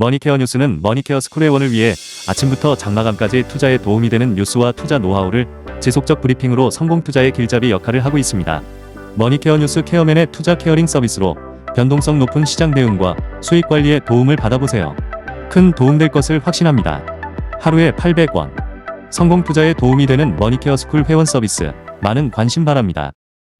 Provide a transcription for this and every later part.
머니케어 뉴스는 머니케어 스쿨회원을 위해 아침부터 장마감까지 투자에 도움이 되는 뉴스와 투자 노하우를 지속적 브리핑으로 성공 투자의 길잡이 역할을 하고 있습니다. 머니케어 뉴스 케어맨의 투자 케어링 서비스로 변동성 높은 시장 대응과 수익 관리에 도움을 받아보세요. 큰 도움될 것을 확신합니다. 하루에 800원. 성공 투자에 도움이 되는 머니케어 스쿨 회원 서비스. 많은 관심 바랍니다.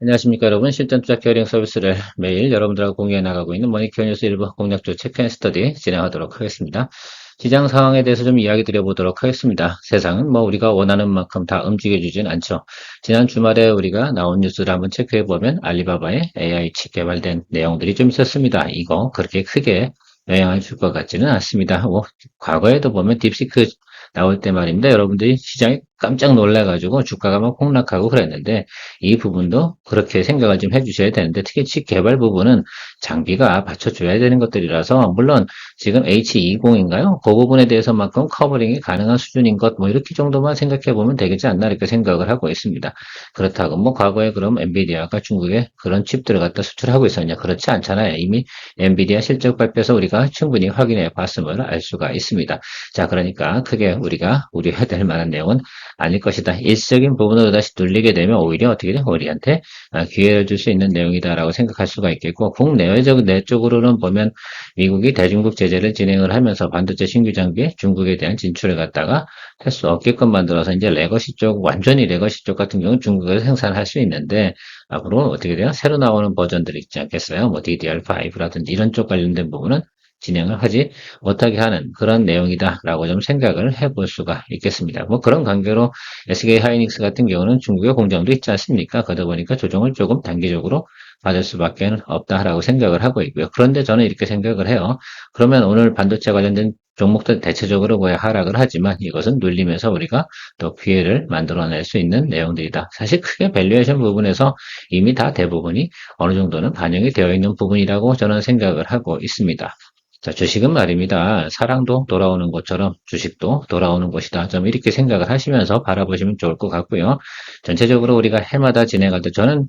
안녕하십니까 여러분. 실전 투자 케어링 서비스를 매일 여러분들하고 공유해 나가고 있는 머니케어 뉴스 일부 공략주 체크 앤 스터디 진행하도록 하겠습니다. 시장 상황에 대해서 좀 이야기 드려보도록 하겠습니다. 세상은 뭐 우리가 원하는 만큼 다 움직여주진 않죠. 지난 주말에 우리가 나온 뉴스를 한번 체크해보면 알리바바의 AI 칩 개발된 내용들이 좀 있었습니다. 이거 그렇게 크게 영향을 줄 것 같지는 않습니다. 뭐 과거에도 보면 딥시크 나올 때 말입니다. 여러분들이 시장에 깜짝 놀라가지고 주가가 막 폭락하고 그랬는데 이 부분도 그렇게 생각을 좀 해주셔야 되는데 특히 칩 개발 부분은 장비가 받쳐줘야 되는 것들이라서 물론 지금 H20인가요? 그 부분에 대해서만큼 커버링이 가능한 수준인 것 뭐 이렇게 정도만 생각해 보면 되겠지 않나 이렇게 생각을 하고 있습니다. 그렇다고 뭐 과거에 그럼 엔비디아가 중국에 그런 칩들을 갖다 수출하고 있었냐? 그렇지 않잖아요. 이미 엔비디아 실적 발표에서 우리가 충분히 확인해 봤음을 알 수가 있습니다. 자, 그러니까 크게 우리가 우려해야 될 만한 내용은 아닐 것이다. 일시적인 부분으로 다시 눌리게 되면 오히려 어떻게 돼? 우리한테 기회를 줄 수 있는 내용이다라고 생각할 수가 있겠고, 국내외적 내적으로는 보면 미국이 대중국 제재를 진행을 하면서 반도체 신규 장비에 중국에 대한 진출을 갖다가 할 수 없게끔 만들어서 이제 레거시 쪽, 완전히 레거시 쪽 같은 경우는 중국에서 생산할 수 있는데, 앞으로 어떻게 돼요? 새로 나오는 버전들이 있지 않겠어요? 뭐 DDR5라든지 이런 쪽 관련된 부분은 진행을 하지 못하게 하는 그런 내용이다라고 좀 생각을 해볼 수가 있겠습니다. 뭐 그런 관계로 SK 하이닉스 같은 경우는 중국의 공장도 있지 않습니까? 그러다 보니까 조정을 조금 단기적으로 받을 수밖에 없다라고 생각을 하고 있고요. 그런데 저는 이렇게 생각을 해요. 그러면 오늘 반도체 관련된 종목들 대체적으로 뭐야 하락을 하지만 이것은 눌리면서 우리가 또 기회를 만들어낼 수 있는 내용들이다. 사실 크게 밸류에이션 부분에서 이미 다 대부분이 어느 정도는 반영이 되어 있는 부분이라고 저는 생각을 하고 있습니다. 자, 주식은 말입니다. 사랑도 돌아오는 것처럼 주식도 돌아오는 것이다. 좀 이렇게 생각을 하시면서 바라보시면 좋을 것 같고요. 전체적으로 우리가 해마다 진행할 때 저는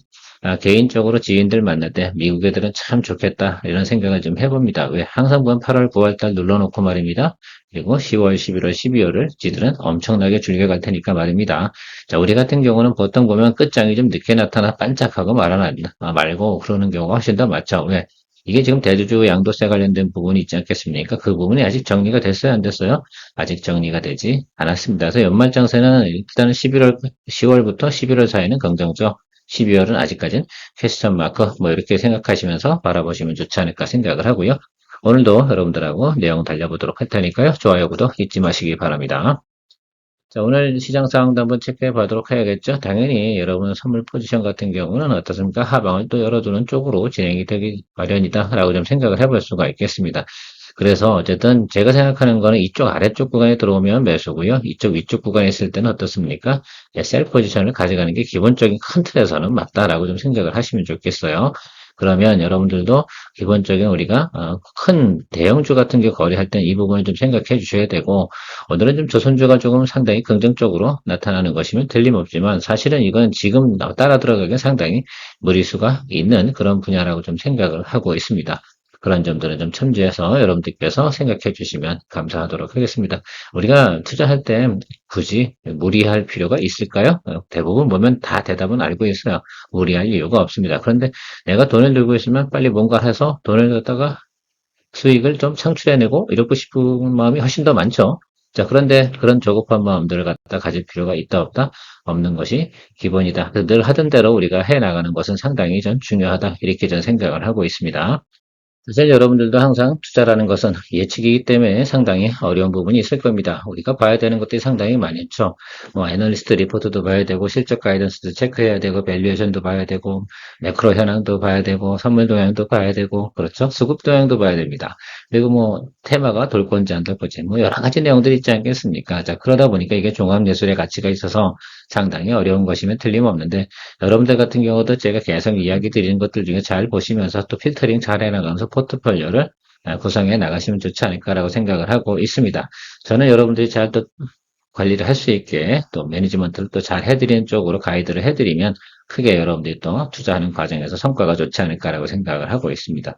개인적으로 지인들 만날 때 미국 애들은 참 좋겠다 이런 생각을 좀 해봅니다. 왜 항상 보면 8월, 9월 달 눌러놓고 말입니다. 그리고 10월, 11월, 12월을 지들은 엄청나게 즐겨갈 테니까 말입니다. 자, 우리 같은 경우는 보통 보면 끝장이 좀 늦게 나타나 반짝하고 말고 그러는 경우가 훨씬 더 많죠. 왜? 이게 지금 대주주 양도세 관련된 부분이 있지 않겠습니까? 그 부분이 아직 정리가 됐어요, 안 됐어요? 아직 정리가 되지 않았습니다. 그래서 연말정세는 일단은 10월부터 11월 사이는 긍정적, 12월은 아직까지는 퀘스천 마크, 뭐 이렇게 생각하시면서 바라보시면 좋지 않을까 생각을 하고요. 오늘도 여러분들하고 내용 달려보도록 할 테니까요. 좋아요, 구독 잊지 마시기 바랍니다. 자, 오늘 시장 상황도 한번 체크해 보도록 해야겠죠. 당연히 여러분 선물 포지션 같은 경우는 어떻습니까? 하방을 또 열어두는 쪽으로 진행이 되기 마련이다라고 좀 생각을 해볼 수가 있겠습니다. 그래서 어쨌든 제가 생각하는 거는 이쪽 아래쪽 구간에 들어오면 매수고요. 이쪽 위쪽 구간에 있을 때는 어떻습니까? 셀 포지션을 가져가는 게 기본적인 큰 틀에서는 맞다라고 좀 생각을 하시면 좋겠어요. 그러면 여러분들도 기본적인 우리가 큰 대형주 같은 게 거래할 땐 이 부분을 좀 생각해 주셔야 되고 오늘은 좀 조선주가 조금 상당히 긍정적으로 나타나는 것이면 틀림없지만 사실은 이건 지금 따라 들어가기에 상당히 무리수가 있는 그런 분야라고 좀 생각을 하고 있습니다. 그런 점들은 좀 첨지해서 여러분들께서 생각해 주시면 감사하도록 하겠습니다. 우리가 투자할 때 굳이 무리할 필요가 있을까요? 대부분 보면 다 대답은 알고 있어요. 무리할 이유가 없습니다. 그런데 내가 돈을 들고 있으면 빨리 뭔가 해서 돈을 갖다가 수익을 좀 창출해내고 이러고 싶은 마음이 훨씬 더 많죠. 자, 그런데 그런 조급한 마음들을 갖다 가질 필요가 있다 없다? 없는 것이 기본이다. 늘 하던 대로 우리가 해나가는 것은 상당히 전 중요하다. 이렇게 전 생각을 하고 있습니다. 사실 여러분들도 항상 투자라는 것은 예측이기 때문에 상당히 어려운 부분이 있을 겁니다. 우리가 봐야 되는 것들이 상당히 많죠. 뭐 애널리스트 리포트도 봐야 되고 실적 가이던스도 체크해야 되고 밸류에이션도 봐야 되고 매크로 현황도 봐야 되고 선물 동향도 봐야 되고 그렇죠. 수급 동향도 봐야 됩니다. 그리고 뭐 테마가 돌 건지 안 돌 건지 뭐 여러 가지 내용들이 있지 않겠습니까? 자, 그러다 보니까 이게 종합 예술의 가치가 있어서 상당히 어려운 것이면 틀림없는데 여러분들 같은 경우도 제가 계속 이야기 드리는 것들 중에 잘 보시면서 또 필터링 잘 해나가면서 포트폴리오를 구성해 나가시면 좋지 않을까라고 생각을 하고 있습니다. 저는 여러분들이 잘 또 관리를 할 수 있게 또 매니지먼트를 또 잘 해드리는 쪽으로 가이드를 해드리면 크게 여러분들이 또 투자하는 과정에서 성과가 좋지 않을까라고 생각을 하고 있습니다.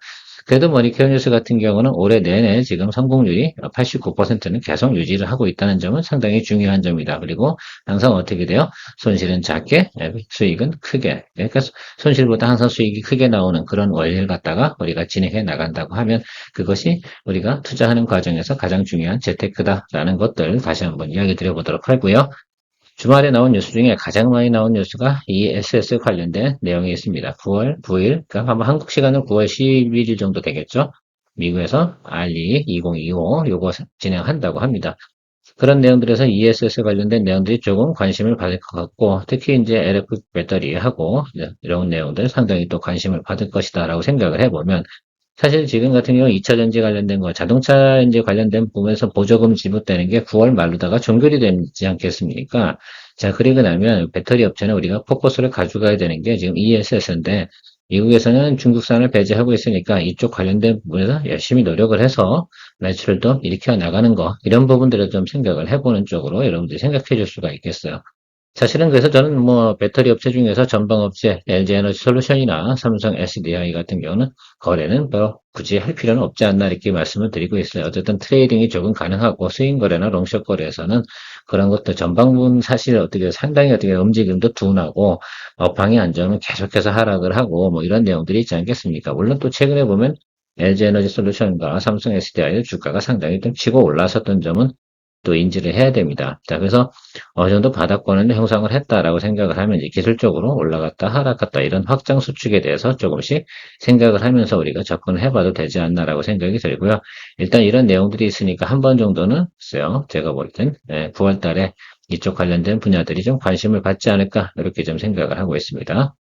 그래도 머니케어 뉴스 같은 경우는 올해 내내 지금 성공률이 89%는 계속 유지를 하고 있다는 점은 상당히 중요한 점이다. 그리고 항상 어떻게 돼요? 손실은 작게, 수익은 크게. 그러니까 손실보다 항상 수익이 크게 나오는 그런 원리를 갖다가 우리가 진행해 나간다고 하면 그것이 우리가 투자하는 과정에서 가장 중요한 재테크다라는 것들 다시 한번 이야기 드려보도록 하고요. 주말에 나온 뉴스 중에 가장 많이 나온 뉴스가 ESS 관련된 내용이 있습니다. 9월 9일, 그러니까 아마 한국 시간은 9월 11일 정도 되겠죠. 미국에서 알리 2025 요거 진행한다고 합니다. 그런 내용들에서 ESS 관련된 내용들이 조금 관심을 받을 것 같고, 특히 이제 LF 배터리하고 이런 내용들 상당히 또 관심을 받을 것이다라고 생각을 해보면, 사실 지금 같은 경우 2차 전지 관련된 거, 자동차 이제 관련된 부분에서 보조금 지급되는 게 9월 말로다가 종결이 되지 않겠습니까? 자, 그리고 나면 배터리 업체는 우리가 포커스를 가져가야 되는 게 지금 ESS인데, 미국에서는 중국산을 배제하고 있으니까 이쪽 관련된 부분에서 열심히 노력을 해서 매출을 또 일으켜 나가는 거, 이런 부분들을 좀 생각을 해보는 쪽으로 여러분들이 생각해 줄 수가 있겠어요. 사실은 그래서 저는 뭐 배터리 업체 중에서 전방업체 LG에너지 솔루션이나 삼성 SDI 같은 경우는 거래는 뭐 굳이 할 필요는 없지 않나 이렇게 말씀을 드리고 있어요. 어쨌든 트레이딩이 조금 가능하고 스윙 거래나 롱숏 거래에서는 그런 것도 전방분 사실 어떻게 상당히 어떻게 움직임도 둔하고 업황이 안 좋으면 계속해서 하락을 하고 뭐 이런 내용들이 있지 않겠습니까? 물론 또 최근에 보면 LG에너지 솔루션과 삼성 SDI의 주가가 상당히 좀 치고 올라섰던 점은 또 인지를 해야 됩니다. 자, 그래서 어느 정도 바닥권을 형성을 했다라고 생각을 하면 이제 기술적으로 올라갔다 하락갔다 이런 확장 수축에 대해서 조금씩 생각을 하면서 우리가 접근을 해봐도 되지 않나라고 생각이 들고요. 일단 이런 내용들이 있으니까 한 번 정도는 글쎄요, 제가 볼 땐 9월 달에 이쪽 관련된 분야들이 좀 관심을 받지 않을까 이렇게 좀 생각을 하고 있습니다.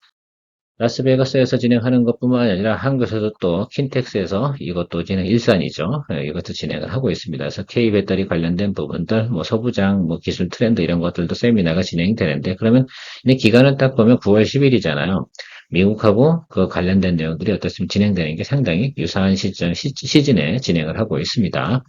라스베가스에서 진행하는 것뿐만 아니라 한국에서도 또 킨텍스에서 이것도 진행 일산이죠. 이것도 진행을 하고 있습니다. 그래서 K 배터리 관련된 부분들, 뭐 소부장, 뭐 기술 트렌드 이런 것들도 세미나가 진행이 되는데 그러면 이 기간을 딱 보면 9월 10일이잖아요. 미국하고 그 관련된 내용들이 어떻습니까? 진행되는 게 상당히 유사한 시즌에 진행을 하고 있습니다.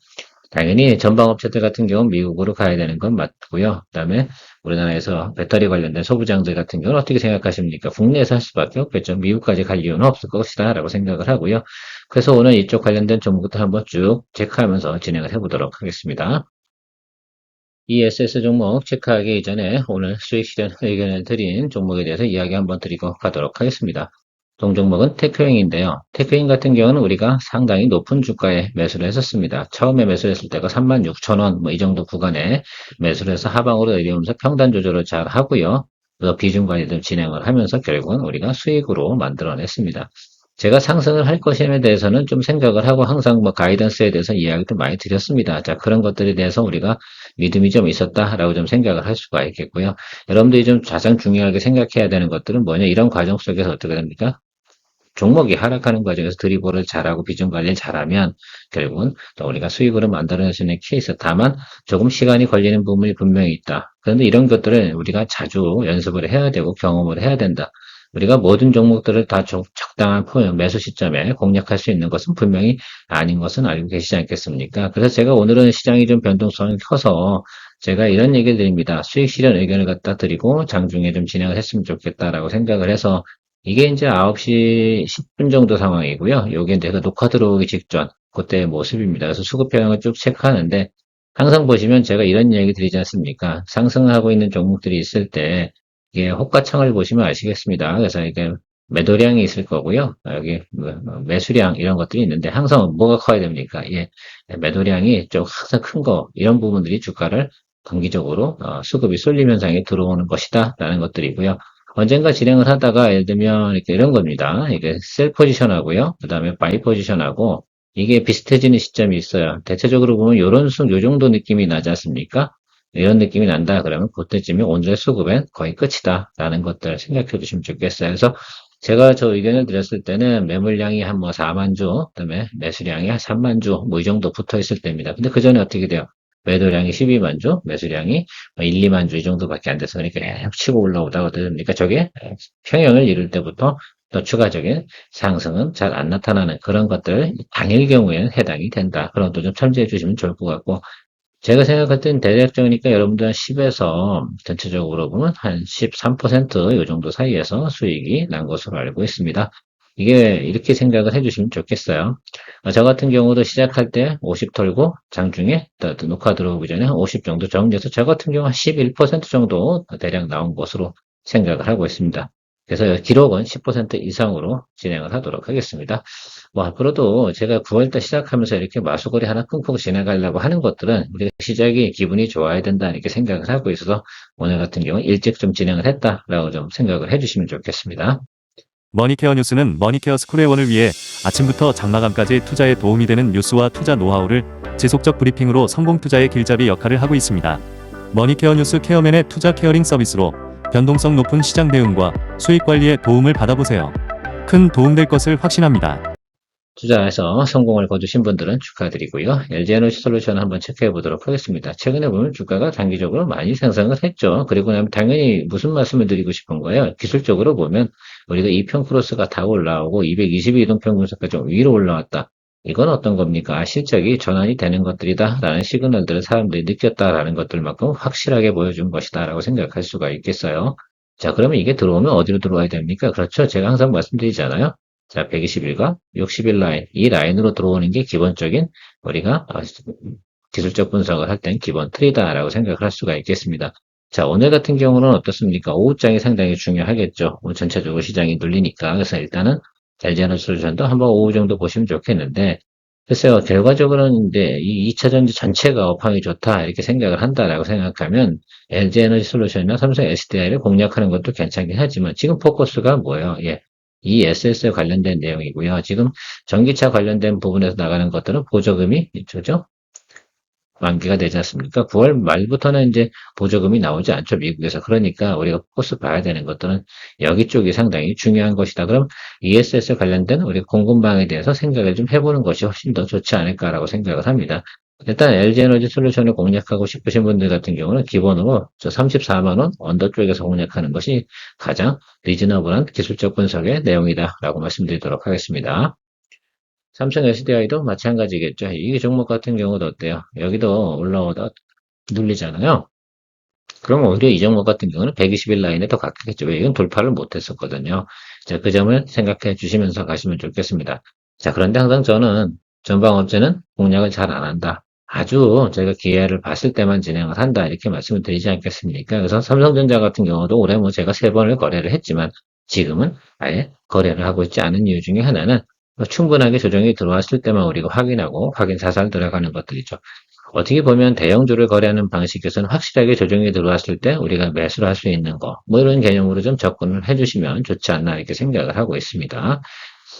당연히 전방업체들 같은 경우는 미국으로 가야 되는 건 맞고요. 그다음에 우리나라에서 배터리 관련된 소부장들 같은 경우는 어떻게 생각하십니까? 국내에서 할 수밖에 없겠죠. 미국까지 갈 이유는 없을 것이다 라고 생각을 하고요. 그래서 오늘 이쪽 관련된 종목부터 한번 쭉 체크하면서 진행을 해보도록 하겠습니다. ESS 종목 체크하기 이전에 오늘 수익 실현 의견을 드린 종목에 대해서 이야기 한번 드리고 가도록 하겠습니다. 동종목은 테크형인데요. 테크형 같은 경우는 우리가 상당히 높은 주가에 매수를 했었습니다. 처음에 매수했을 때가 36,000원 뭐 이 정도 구간에 매수를 해서 하방으로 내려오면서 평단 조절을 잘 하고요. 그래서 비중 관리를 진행을 하면서 결국은 우리가 수익으로 만들어냈습니다. 제가 상승을 할 것임에 대해서는 좀 생각을 하고 항상 뭐 가이던스에 대해서 이야기도 많이 드렸습니다. 자, 그런 것들에 대해서 우리가 믿음이 좀 있었다라고 좀 생각을 할 수가 있겠고요. 여러분들이 좀 가장 중요하게 생각해야 되는 것들은 뭐냐? 이런 과정 속에서 어떻게 됩니까? 종목이 하락하는 과정에서 드리블을 잘하고 비중 관리를 잘하면 결국은 또 우리가 수익으로 만들어낼 수 있는 케이스. 다만 조금 시간이 걸리는 부분이 분명히 있다. 그런데 이런 것들을 우리가 자주 연습을 해야 되고 경험을 해야 된다. 우리가 모든 종목들을 다 적당한 매수 시점에 공략할 수 있는 것은 분명히 아닌 것은 알고 계시지 않겠습니까? 그래서 제가 오늘은 시장이 좀 변동성이 커서 제가 이런 얘기를 드립니다. 수익 실현 의견을 갖다 드리고 장중에 좀 진행을 했으면 좋겠다라고 생각을 해서 이게 이제 9시 10분 정도 상황이고요. 요게 내가 녹화 들어오기 직전 그때의 모습입니다. 그래서 수급 현황을 쭉 체크하는데 항상 보시면 제가 이런 얘기 드리지 않습니까? 상승하고 있는 종목들이 있을 때 이게 호가창을 보시면 아시겠습니다. 그래서 이게 매도량이 있을 거고요. 여기 매수량 이런 것들이 있는데 항상 뭐가 커야 됩니까? 예, 매도량이 좀 항상 큰 거 이런 부분들이 주가를 단기적으로 수급이 쏠림 현상이 들어오는 것이다 라는 것들이고요. 언젠가 진행을 하다가 예를 들면 이렇게 이런 겁니다. 이게 셀 포지션하고요. 그 다음에 바이 포지션하고 이게 비슷해지는 시점이 있어요. 대체적으로 보면 요런 요 정도 느낌이 나지 않습니까? 이런 느낌이 난다 그러면 그때쯤이 오늘의 수급엔 거의 끝이다 라는 것들 생각해 두시면 좋겠어요. 그래서 제가 저 의견을 드렸을 때는 매물량이 한 뭐 4만 주, 그다음에 매수량이 한 3만 주, 뭐 이 정도 붙어 있을 때입니다. 근데 그 전에 어떻게 돼요? 매도량이 12만 주, 매수량이 1, 2만 주 이 정도밖에 안 돼서 그러니까 계속 치고 올라오다가 그러니까 저게 평형을 이룰 때부터 또 추가적인 상승은 잘 안 나타나는 그런 것들 당일 경우에는 해당이 된다. 그런 것도 좀 참조해 주시면 좋을 것 같고 제가 생각할 땐 대략적이니까 여러분들 한 10에서 전체적으로 보면 한 13%이 정도 사이에서 수익이 난 것으로 알고 있습니다. 이게 이렇게 생각을 해주시면 좋겠어요. 저 같은 경우도 시작할 때 50 털고 장중에 또 녹화 들어오기 전에 한 50 정도 정리해서 저 같은 경우 한 11% 정도 대략 나온 것으로 생각을 하고 있습니다. 그래서 기록은 10% 이상으로 진행을 하도록 하겠습니다. 뭐 앞으로도 제가 9월달 시작하면서 이렇게 마수거리 하나 끊고 지나가려고 하는 것들은 우리가 시작이 기분이 좋아야 된다 이렇게 생각을 하고 있어서 오늘 같은 경우 일찍 좀 진행을 했다라고 좀 생각을 해주시면 좋겠습니다. 머니케어 뉴스는 머니케어 스쿨회원을 위해 아침부터 장마감까지 투자에 도움이 되는 뉴스와 투자 노하우를 지속적 브리핑으로 성공 투자의 길잡이 역할을 하고 있습니다. 머니케어 뉴스 케어맨의 투자 케어링 서비스로 변동성 높은 시장 대응과 수익 관리에 도움을 받아보세요. 큰 도움될 것을 확신합니다. 투자해서 성공을 거두신 분들은 축하드리고요. LG에너지 솔루션 한번 체크해 보도록 하겠습니다. 최근에 보면 주가가 단기적으로 많이 상승을 했죠. 그리고 나면 당연히 무슨 말씀을 드리고 싶은 거예요. 기술적으로 보면 우리가 이평 크로스가 다 올라오고 222동 평균선까지 좀 위로 올라왔다. 이건 어떤 겁니까? 실적이 전환이 되는 것들이다 라는 시그널들을 사람들이 느꼈다라는 것들만큼 확실하게 보여준 것이다 라고 생각할 수가 있겠어요. 자, 그러면 이게 들어오면 어디로 들어와야 됩니까? 그렇죠. 제가 항상 말씀드리잖아요. 자, 120일과 60일 라인, 이 라인으로 들어오는 게 기본적인 우리가 기술적 분석을 할 땐 기본 틀이다라고 생각을 할 수가 있겠습니다. 자, 오늘 같은 경우는 어떻습니까? 오후장이 상당히 중요하겠죠. 오늘 전체적으로 시장이 눌리니까. 그래서 일단은 LG에너지 솔루션도 한번 오후 정도 보시면 좋겠는데, 글쎄요, 결과적으로는 이제 이 2차전지 전체가 업황이 좋다, 이렇게 생각을 한다라고 생각하면, LG에너지 솔루션이나 삼성 SDI를 공략하는 것도 괜찮긴 하지만, 지금 포커스가 뭐예요? 예. 이 SS 관련된 내용이고요. 지금 전기차 관련된 부분에서 나가는 것들은 보조금이 이쪽죠. 만기가 되지 않습니까? 9월 말부터는 이제 보조금이 나오지 않죠, 미국에서. 그러니까 우리가 포커스 봐야 되는 것들은 여기 쪽이 상당히 중요한 것이다. 그럼 ESS 관련된 우리 공급망에 대해서 생각을 좀 해보는 것이 훨씬 더 좋지 않을까라고 생각을 합니다. 일단 LG에너지 솔루션을 공략하고 싶으신 분들 같은 경우는 기본으로 저 34만 원 언더 쪽에서 공략하는 것이 가장 리즈너블한 기술적 분석의 내용이다라고 말씀드리도록 하겠습니다. 삼성 SDI도 마찬가지겠죠. 이 종목 같은 경우도 어때요? 여기도 올라오다 눌리잖아요. 그럼 오히려 이 종목 같은 경우는 120일 라인에 더 가깝겠죠. 왜? 이건 돌파를 못했었거든요. 자, 그 점을 생각해 주시면서 가시면 좋겠습니다. 자, 그런데 항상 저는 전방업체는 공략을 잘 안 한다. 아주 저희가 기회를 봤을 때만 진행을 한다. 이렇게 말씀을 드리지 않겠습니까? 그래서 삼성전자 같은 경우도 올해 뭐 제가 3번을 거래를 했지만 지금은 아예 거래를 하고 있지 않은 이유 중에 하나는 충분하게 조정이 들어왔을 때만 우리가 확인하고 확인 사살 들어가는 것들이죠. 어떻게 보면 대형주를 거래하는 방식에서는 확실하게 조정이 들어왔을 때 우리가 매수를 할 수 있는 거, 뭐 이런 개념으로 좀 접근을 해주시면 좋지 않나 이렇게 생각을 하고 있습니다.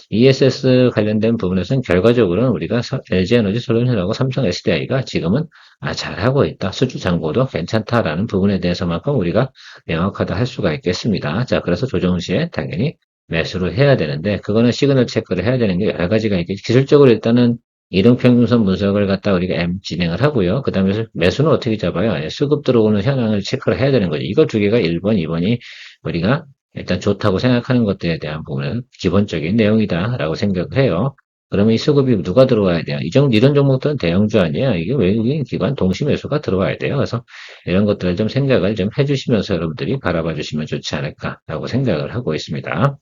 ESS 관련된 부분에서는 결과적으로는 우리가 LG에너지 솔루션하고 삼성 SDI가 지금은 잘하고 있다. 수주 장고도 괜찮다라는 부분에 대해서만큼 우리가 명확하다 할 수가 있겠습니다. 자, 그래서 조정 시에 당연히 매수를 해야 되는데 그거는 시그널 체크를 해야 되는 게 여러 가지가 있겠죠. 기술적으로 일단은 이동평균선 분석을 갖다 우리가 진행을 하고요. 그 다음에 매수는 어떻게 잡아요? 수급 들어오는 현황을 체크를 해야 되는 거죠. 이거 두 개가 1번, 2번이 우리가 일단 좋다고 생각하는 것들에 대한 부분은 기본적인 내용이다라고 생각을 해요. 그러면 이 수급이 누가 들어와야 돼요? 이런 종목들은 대형주 아니에요. 이게 외국인 기관 동시 매수가 들어와야 돼요. 그래서 이런 것들을 좀 생각을 좀 해주시면서 여러분들이 바라봐 주시면 좋지 않을까라고 생각을 하고 있습니다.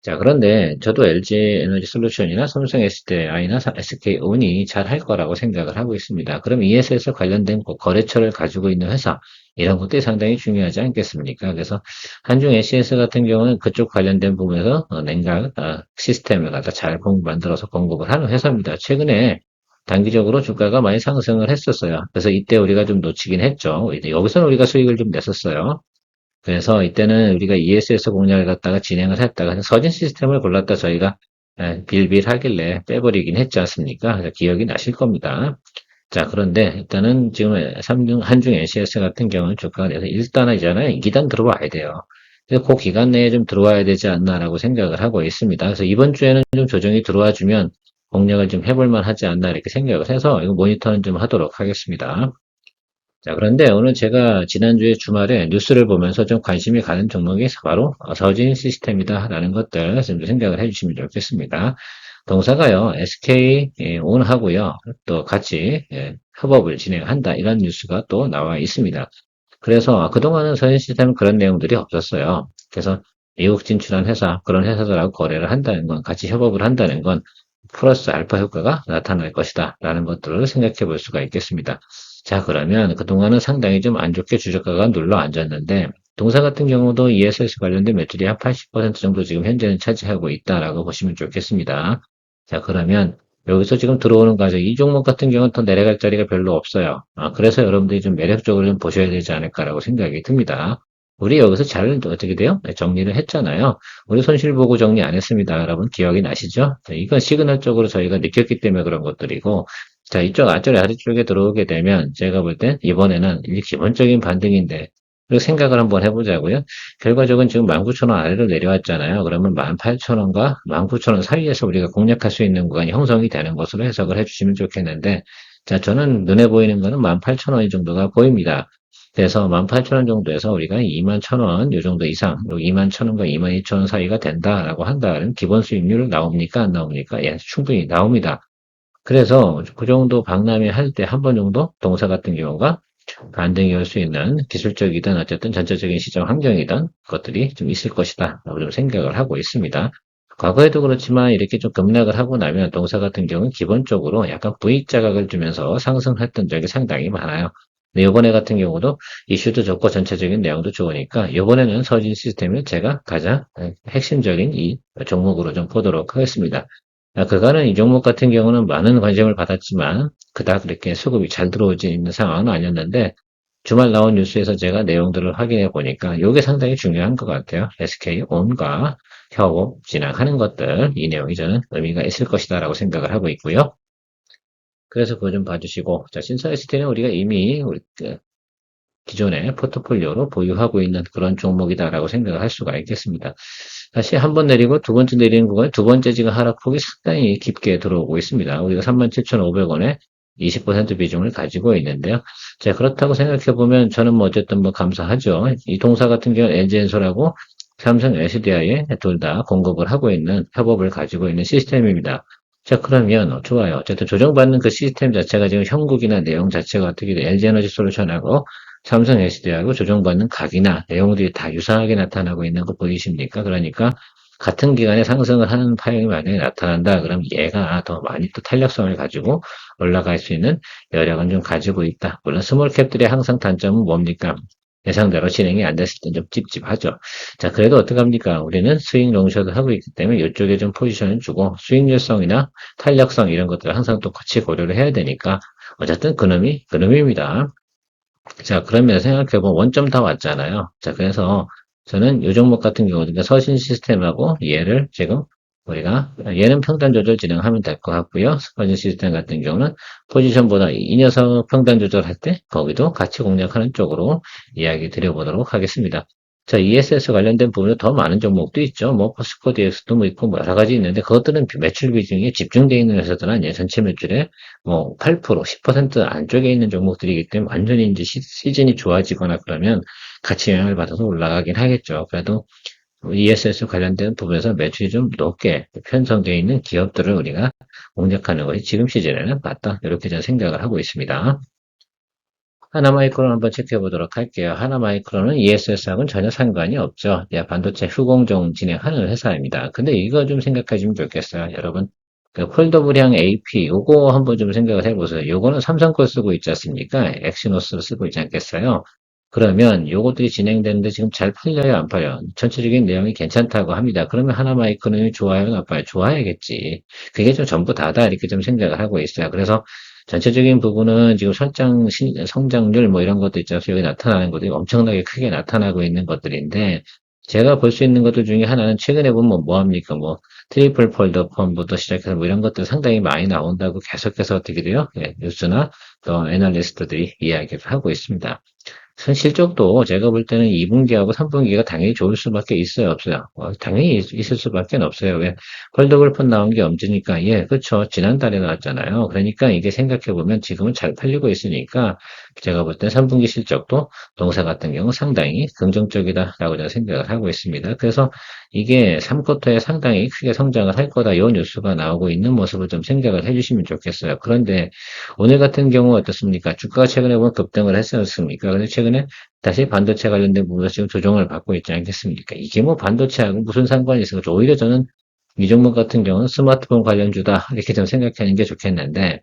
자, 그런데 저도 LG 에너지 솔루션이나 삼성 SDI나 SK온이 잘 할 거라고 생각을 하고 있습니다. 그럼 ESS 관련된 거래처를 가지고 있는 회사, 이런 것들이 상당히 중요하지 않겠습니까? 그래서 한중 SES 같은 경우는 그쪽 관련된 부분에서 냉각 시스템을 갖다 잘 만들어서 공급을 하는 회사입니다. 최근에 단기적으로 주가가 많이 상승을 했었어요. 그래서 이때 우리가 좀 놓치긴 했죠. 여기서는 우리가 수익을 좀 냈었어요. 그래서 이때는 우리가 ESS 공략을 갖다가 진행을 했다가 서진 시스템을 골랐다 저희가 빌빌하길래 빼버리긴 했지 않습니까? 그래서 기억이 나실 겁니다. 자, 그런데 일단은 지금 한중 NCS 같은 경우는 주가가 내서 1단이잖아요. 2단 들어와야 돼요. 그래서 그 기간 내에 좀 들어와야 되지 않나라고 생각을 하고 있습니다. 그래서 이번 주에는 좀 조정이 들어와 주면 공략을 좀 해볼만 하지 않나 이렇게 생각을 해서 이거 모니터는 좀 하도록 하겠습니다. 자, 그런데 오늘 제가 지난주에 주말에 뉴스를 보면서 좀 관심이 가는 종목이 바로 서진 시스템이다라는 것들 좀 생각을 해주시면 좋겠습니다. 동사가요, SK 온 하고요, 또 같이 협업을 진행한다 이런 뉴스가 또 나와 있습니다. 그래서 그동안은 서진 시스템은 그런 내용들이 없었어요. 그래서 미국 진출한 회사, 그런 회사들하고 거래를 한다는 건, 같이 협업을 한다는 건 플러스 알파 효과가 나타날 것이다 라는 것들을 생각해 볼 수가 있겠습니다. 자, 그러면 그동안은 상당히 좀 안 좋게 주가가 눌러 앉았는데 동사 같은 경우도 ESS 관련된 매출이 한 80% 정도 지금 현재는 차지하고 있다라고 보시면 좋겠습니다. 자, 그러면 여기서 지금 들어오는 과정, 이 종목 같은 경우는 더 내려갈 자리가 별로 없어요. 그래서 여러분들이 좀 매력적으로 좀 보셔야 되지 않을까라고 생각이 듭니다. 우리 여기서 잘 어떻게 돼요? 네, 정리를 했잖아요. 우리 손실 보고 정리 안 했습니다. 여러분 기억이 나시죠? 자, 이건 시그널적으로 저희가 느꼈기 때문에 그런 것들이고, 자, 이쪽 앞쪽에 아래쪽에 들어오게 되면 제가 볼 땐 이번에는 이 기본적인 반등인데, 그리고 생각을 한번 해보자고요. 결과적으로 지금 19,000원 아래로 내려왔잖아요. 그러면 18,000원과 19,000원 사이에서 우리가 공략할 수 있는 구간이 형성이 되는 것으로 해석을 해주시면 좋겠는데, 자, 저는 눈에 보이는 거는 18,000원이 정도가 보입니다. 그래서 18,000원 정도에서 우리가 21,000원, 요 정도 이상, 21,000원과 22,000원 사이가 된다라고 한다면 기본 수익률 나옵니까? 안 나옵니까? 예, 충분히 나옵니다. 그래서 그 정도 박람회 할 때 한 번 정도 동사 같은 경우가 반등이 올 수 있는 기술적이든 어쨌든 전체적인 시장 환경이든 것들이 좀 있을 것이다 라고 좀 생각을 하고 있습니다. 과거에도 그렇지만 이렇게 좀 급락을 하고 나면 동사 같은 경우는 기본적으로 약간 부익 자각을 주면서 상승했던 적이 상당히 많아요. 근데 요번에 같은 경우도 이슈도 좋고 전체적인 내용도 좋으니까 요번에는 서진 시스템을 제가 가장 핵심적인 이 종목으로 좀 보도록 하겠습니다. 그간은 이 종목 같은 경우는 많은 관심을 받았지만 그닥 그렇게 수급이 잘 들어오지 있는 상황은 아니었는데 주말 나온 뉴스에서 제가 내용들을 확인해 보니까 이게 상당히 중요한 것 같아요. SK온과 협업 진행하는 것들, 이 내용이 저는 의미가 있을 것이다라고 생각을 하고 있고요. 그래서 그거 좀 봐주시고, 자, 신선 ST는 우리가 이미 우리 기존의 포트폴리오로 보유하고 있는 그런 종목이다라고 생각을 할 수가 있겠습니다. 다시 한 번 내리고 두 번째 내리는 구간에 두 번째 지금 하락폭이 상당히 깊게 들어오고 있습니다. 우리가 37,500원에 20% 비중을 가지고 있는데요. 자, 그렇다고 생각해 보면 저는 뭐 어쨌든 뭐 감사하죠. 이 동사 같은 경우는 엔젠소라고 삼성 SDI에 둘 다 공급을 하고 있는 협업을 가지고 있는 시스템입니다. 자, 그러면 좋아요. 어쨌든 조정받는 그 시스템 자체가 지금 형국이나 내용 자체가 어떻게 돼? LG에너지 솔루션하고 삼성 SDI하고 조정받는 각이나 내용들이 다 유사하게 나타나고 있는 거 보이십니까? 그러니까 같은 기간에 상승을 하는 파형이 만약에 나타난다. 그럼 얘가 더 많이 또 탄력성을 가지고 올라갈 수 있는 여력은 좀 가지고 있다. 물론 스몰캡들의 항상 단점은 뭡니까? 예상대로 진행이 안 됐을 땐 좀 찝찝하죠. 자, 그래도 어떡합니까? 우리는 스윙 롱숏을 하고 있기 때문에 이쪽에 좀 포지션을 주고 수익률성이나 탄력성 이런 것들을 항상 또 같이 고려를 해야 되니까 어쨌든 그놈입니다. 자, 그러면 생각해보면 원점 다 왔잖아요. 자, 그래서 저는 이 종목 같은 경우, 그러니까 서신 시스템하고 얘를 지금 우리가, 얘는 평단 조절 진행하면 될 것 같고요. 서신 시스템 같은 경우는 포지션보다 이 녀석 평단 조절할 때 거기도 같이 공략하는 쪽으로 이야기 드려보도록 하겠습니다. 자, ESS 관련된 부분에 더 많은 종목도 있죠. 뭐, 포스코 DX도 뭐 있고, 뭐, 여러 가지 있는데, 그것들은 매출 비중이 집중되어 있는 회사들은 아니에요. 전체 매출의 뭐, 8%, 10% 안쪽에 있는 종목들이기 때문에 완전히 이제 시즌이 좋아지거나 그러면 같이 영향을 받아서 올라가긴 하겠죠. 그래도 ESS 관련된 부분에서 매출이 좀 높게 편성되어 있는 기업들을 우리가 공략하는 것이 지금 시즌에는 맞다. 이렇게 저는 생각을 하고 있습니다. 하나마이크론 한번 체크해 보도록 할게요. 하나마이크론은 ESS하고는 전혀 상관이 없죠. 반도체 후공정 진행하는 회사입니다. 근데 이거 좀 생각하시면 좋겠어요. 여러분, 그 폴더블형 AP, 요거 한번 좀 생각을 해보세요. 요거는 삼성 거 쓰고 있지 않습니까? 엑시노스를 쓰고 있지 않겠어요? 그러면 요것들이 진행되는데 지금 잘 팔려요, 안 팔려요? 전체적인 내용이 괜찮다고 합니다. 그러면 하나마이크론이 좋아요, 나빠요? 좋아야겠지. 그게 좀 전부 다다, 이렇게 좀 생각을 하고 있어요. 그래서 전체적인 부분은 지금 성장률 뭐 이런 것도 있잖아요. 여기 나타나는 것들이 엄청나게 크게 나타나고 있는 것들인데, 제가 볼 수 있는 것들 중에 하나는 최근에 보면 뭐 합니까? 뭐, 트리플 폴더 펌부터 시작해서 뭐 이런 것들 상당히 많이 나온다고 계속해서 어떻게 돼요? 예, 뉴스나 또 애널리스트들이 이야기를 하고 있습니다. 실적도 제가 볼 때는 2분기하고 3분기가 당연히 좋을 수밖에 있어요, 없어요? 당연히 있을 수밖에 없어요. 왜? 폴더블 폰 나온 게 엄지니까, 예, 그쵸. 지난달에 나왔잖아요. 그러니까 이게 생각해보면 지금은 잘 팔리고 있으니까 제가 볼 때 3분기 실적도 동사 같은 경우 상당히 긍정적이다라고 저는 생각을 하고 있습니다. 그래서 이게 3쿼터에 상당히 크게 성장을 할 거다, 이 뉴스가 나오고 있는 모습을 좀 생각을 해주시면 좋겠어요. 그런데 오늘 같은 경우 어떻습니까? 주가가 최근에 보면 급등을 했지 않습니까? 근데 최근에 최근에 다시 반도체 관련된 부분에서 지금 조정을 받고 있지 않겠습니까? 이게 뭐 반도체하고 무슨 상관이 있을까? 오히려 저는 이 종목 같은 경우는 스마트폰 관련주다 이렇게 좀 생각하는 게 좋겠는데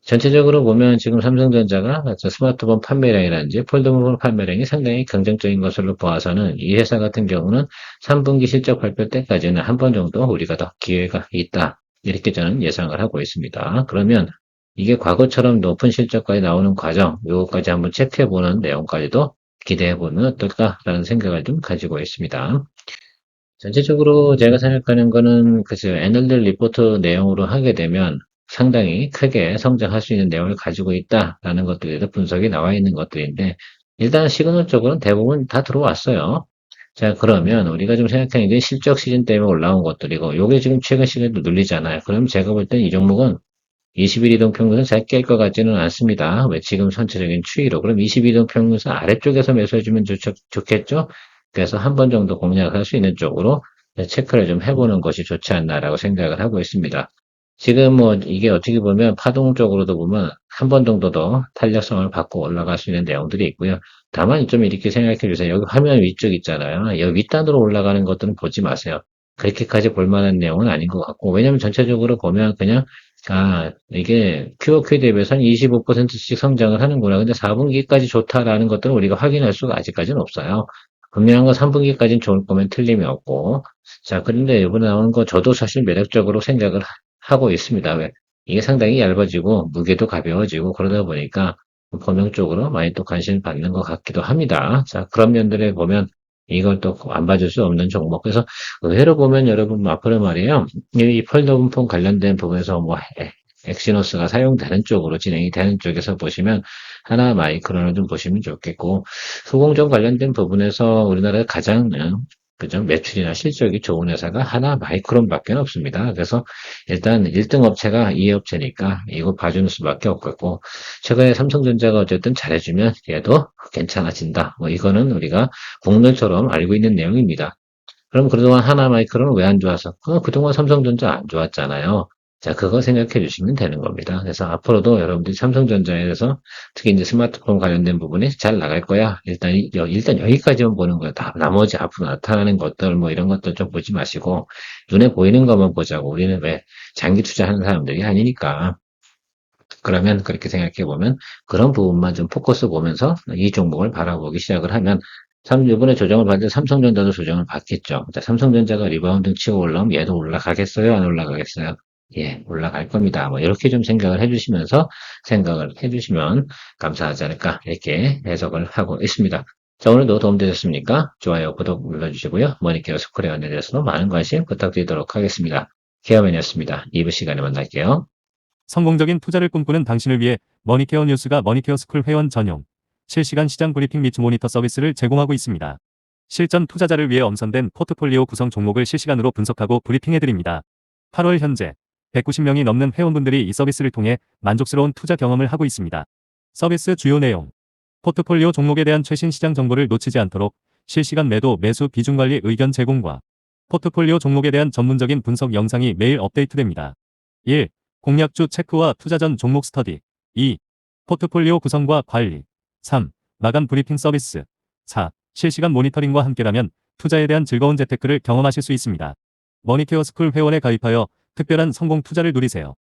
전체적으로 보면 지금 삼성전자가 스마트폰 판매량이라든지 폴더폰 판매량이 상당히 긍정적인 것으로 보아서는 이 회사 같은 경우는 3분기 실적 발표 때까지는 한 번 정도 우리가 더 기회가 있다. 이렇게 저는 예상을 하고 있습니다. 그러면 이게 과거처럼 높은 실적까지 나오는 과정, 요거까지 한번 체크해보는 내용까지도 기대해보면 어떨까라는 생각을 좀 가지고 있습니다. 전체적으로 제가 생각하는 거는 글쎄요, 애널들 리포트 내용으로 하게 되면 상당히 크게 성장할 수 있는 내용을 가지고 있다라는 것들에도 분석이 나와 있는 것들인데 일단 시그널적으로는 대부분 다 들어왔어요. 자, 그러면 우리가 좀 생각하는 게 실적 시즌 때문에 올라온 것들이고 요게 지금 최근 시즌도 눌리잖아요. 그럼 제가 볼 땐 이 종목은 20일 이동 평균은 잘 깰 것 같지는 않습니다. 왜 지금 전체적인 추이로. 그럼 20일 이동 평균선 아래쪽에서 매수해주면 좋겠죠? 그래서 한 번 정도 공략할 수 있는 쪽으로 체크를 좀 해보는 것이 좋지 않나라고 생각을 하고 있습니다. 지금 뭐 이게 어떻게 보면 파동적으로도 보면 한 번 정도 더 탄력성을 받고 올라갈 수 있는 내용들이 있고요. 다만 좀 이렇게 생각해 주세요. 여기 화면 위쪽 있잖아요. 여기 윗단으로 올라가는 것들은 보지 마세요. 그렇게까지 볼 만한 내용은 아닌 것 같고, 왜냐면 전체적으로 보면 그냥 이게 QOQ 대비해서 한 25%씩 성장을 하는구나. 근데 4분기까지 좋다라는 것들은 우리가 확인할 수가 아직까지는 없어요. 분명한 건 3분기까지는 좋을 거면 틀림이 없고. 자, 그런데 이번에 나오는 거 저도 사실 매력적으로 생각을 하고 있습니다. 왜? 이게 상당히 얇아지고 무게도 가벼워지고 그러다 보니까 범용적으로 많이 또 관심을 받는 것 같기도 합니다. 자, 그런 면들에 보면 이걸 또 안 봐줄 수 없는 종목. 그래서 의외로 보면 여러분 뭐 앞으로 말이에요. 이 폴더분폰 관련된 부분에서 뭐 엑시노스가 사용되는 쪽으로 진행이 되는 쪽에서 보시면 하나 마이크론을 좀 보시면 좋겠고 소공정 관련된 부분에서 우리나라에 가장 그죠? 매출이나 실적이 좋은 회사가 하나 마이크론밖에 없습니다. 그래서 일단 1등 업체가 이 업체니까 이거 봐주는 수밖에 없겠고 최근에 삼성전자가 어쨌든 잘해주면 얘도 괜찮아진다. 뭐 이거는 우리가 국룰처럼 알고 있는 내용입니다. 그럼 그동안 하나마이크로는 왜 안 좋아서? 그동안 삼성전자 안 좋았잖아요. 자, 그거 생각해 주시면 되는 겁니다. 그래서 앞으로도 여러분들이 삼성전자에 대해서 특히 이제 스마트폰 관련된 부분이 잘 나갈 거야. 일단 여기까지만 보는 거야. 나머지 앞으로 나타나는 것들, 뭐 이런 것들 좀 보지 마시고, 눈에 보이는 것만 보자고. 우리는 왜 장기 투자하는 사람들이 아니니까. 그러면 그렇게 생각해 보면 그런 부분만 좀 포커스 보면서 이 종목을 바라보기 시작을 하면 이번에 조정을 받을 삼성전자도 조정을 받겠죠. 자, 삼성전자가 리바운드 치고 올라오면 얘도 올라가겠어요? 안 올라가겠어요? 예, 올라갈 겁니다. 뭐 이렇게 좀 생각을 해주시면서 생각을 해주시면 감사하지 않을까 이렇게 해석을 하고 있습니다. 자, 오늘도 도움되셨습니까? 좋아요, 구독 눌러주시고요. 머니케어 스쿨에 관련해서도 많은 관심 부탁드리도록 하겠습니다. 케어맨이었습니다. 2부 시간에 만날게요. 성공적인 투자를 꿈꾸는 당신을 위해 머니케어 뉴스가 머니케어 스쿨 회원 전용 실시간 시장 브리핑 및 모니터 서비스를 제공하고 있습니다. 실전 투자자를 위해 엄선된 포트폴리오 구성 종목을 실시간으로 분석하고 브리핑해드립니다. 8월 현재 190명이 넘는 회원분들이 이 서비스를 통해 만족스러운 투자 경험을 하고 있습니다. 서비스 주요 내용: 포트폴리오 종목에 대한 최신 시장 정보를 놓치지 않도록 실시간 매도 매수 비중 관리 의견 제공과 포트폴리오 종목에 대한 전문적인 분석 영상이 매일 업데이트됩니다. 1. 공략주 체크와 투자 전 종목 스터디. 2. 포트폴리오 구성과 관리. 3. 마감 브리핑 서비스. 4. 실시간 모니터링과 함께라면 투자에 대한 즐거운 재테크를 경험하실 수 있습니다. 머니케어 스쿨 회원에 가입하여 특별한 성공 투자를 누리세요.